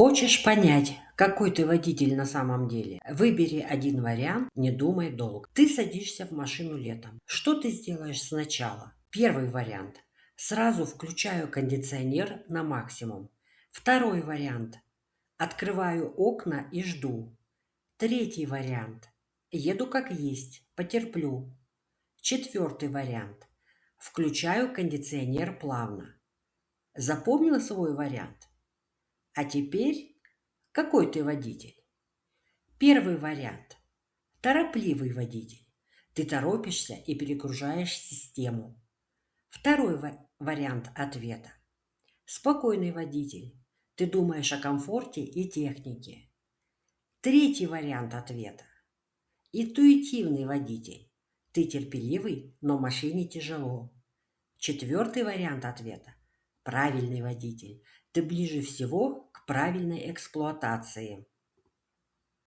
Хочешь понять, какой ты водитель на самом деле? Выбери один вариант, не думай долго. Ты садишься в машину летом. Что ты сделаешь сначала? Первый вариант. Сразу включаю кондиционер на максимум. Второй вариант. Открываю окна и жду. Третий вариант. Еду как есть, потерплю. Четвертый вариант. Включаю кондиционер плавно. Запомнила свой вариант? А теперь, какой ты водитель? Первый вариант. Торопливый водитель. Ты торопишься и перегружаешь систему. Второй вариант ответа. Спокойный водитель. Ты думаешь о комфорте и технике. Третий вариант ответа. Интуитивный водитель. Ты терпеливый, но машине тяжело. Четвертый вариант ответа. Правильный водитель. Ты ближе всего к правильной эксплуатации.